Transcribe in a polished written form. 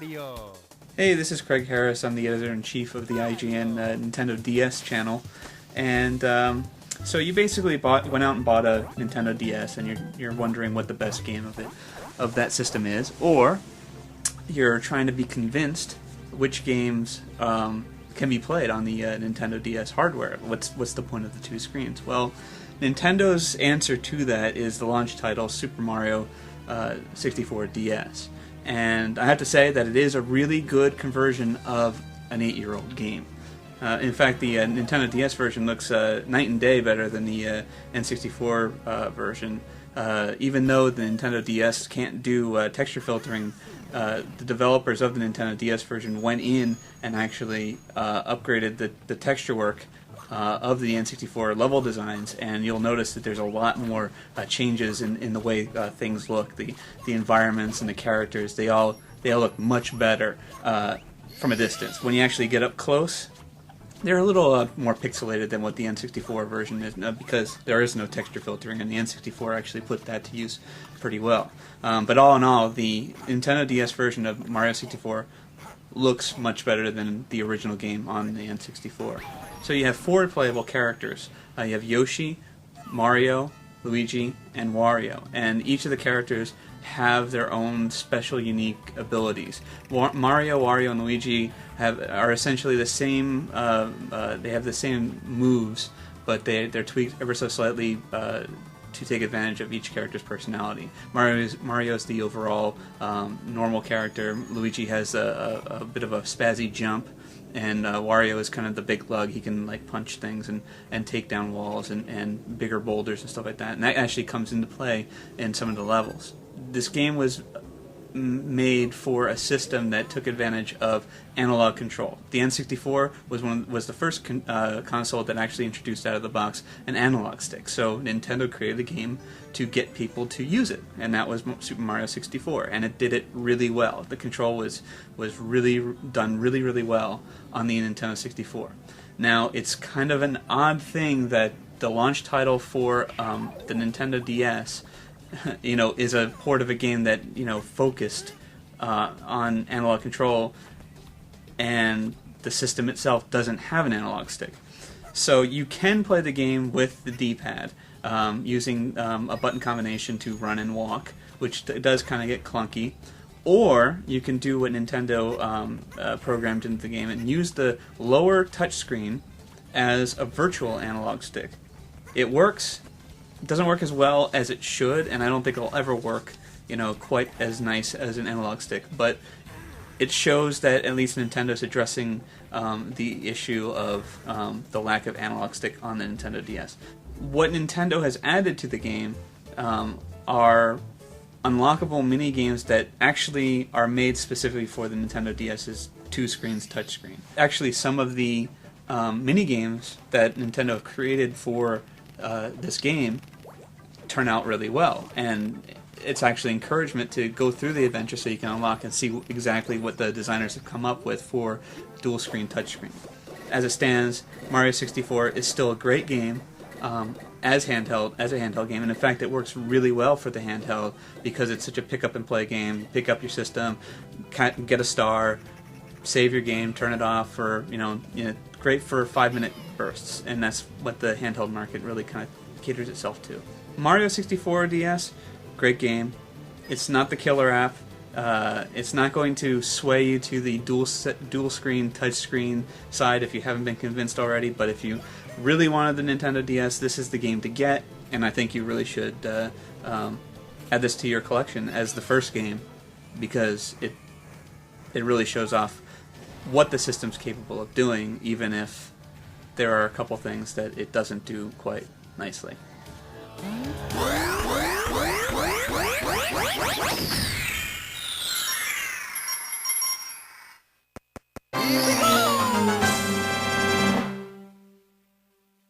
Mario. Hey, this is Craig Harris. I'm the editor-in-chief of the IGN Nintendo DS channel. And so you basically went out and bought a Nintendo DS, and you're wondering what the best game of that system is, or you're trying to be convinced which games can be played on the Nintendo DS hardware. What's the point of the two screens? Well, Nintendo's answer to that is the launch title Super Mario 64 DS. And I have to say that it is a really good conversion of an 8-year-old game. In fact, the Nintendo DS version looks night and day better than the N64 version. Even though the Nintendo DS can't do texture filtering, the developers of the Nintendo DS version went in and actually upgraded the texture work of the N64 level designs, and you'll notice that there's a lot more changes in the way things look. The environments and the characters, they all look much better from a distance. When you actually get up close, they're a little more pixelated than what the N64 version is, because there is no texture filtering, and the N64 actually put that to use pretty well. But all in all, the Nintendo DS version of Mario 64 looks much better than the original game on the N64. So you have 4 playable characters. You have Yoshi, Mario, Luigi, and Wario. And each of the characters have their own special, unique abilities. Mario, Wario, and Luigi are essentially the same. They have the same moves, but they're tweaked ever so slightly to take advantage of each character's personality. Mario's the overall normal character. Luigi has a bit of a spazzy jump, and Wario is kind of the big lug. He can like punch things and take down walls and bigger boulders and stuff like that. And that actually comes into play in some of the levels. This game was made for a system that took advantage of analog control. The N64 was the first console that actually introduced out of the box an analog stick. So Nintendo created the game to get people to use it, and that was Super Mario 64, and it did it really well. The control was really done really well on the Nintendo 64. Now, it's kind of an odd thing that the launch title for the Nintendo DS is a port of a game that, focused on analog control, and the system itself doesn't have an analog stick. So you can play the game with the D-pad, using a button combination to run and walk, which does kind of get clunky. Or you can do what Nintendo programmed into the game and use the lower touchscreen as a virtual analog stick. It works. It doesn't work as well as it should, and I don't think it'll ever work, quite as nice as an analog stick. But it shows that at least Nintendo's addressing the issue of the lack of analog stick on the Nintendo DS. What Nintendo has added to the game are unlockable mini games that actually are made specifically for the Nintendo DS's 2 screens touchscreen. Actually, some of the mini games that Nintendo created for this game turn out really well, and it's actually encouragement to go through the adventure so you can unlock and see exactly what the designers have come up with for dual screen touchscreen. As it stands, Mario 64 is still a great game as a handheld game, and in fact it works really well for the handheld because it's such a pick up and play game. Pick up your system, get a star, save your game, turn it off for great for 5-minute bursts, and that's what the handheld market really kind of caters itself to. Mario 64 DS, great game. It's not the killer app. It's not going to sway you to the dual screen, touch screen side if you haven't been convinced already, but if you really wanted the Nintendo DS, this is the game to get, and I think you really should add this to your collection as the first game, because it really shows off what the system's capable of doing, even if there are a couple things that it doesn't do quite nicely.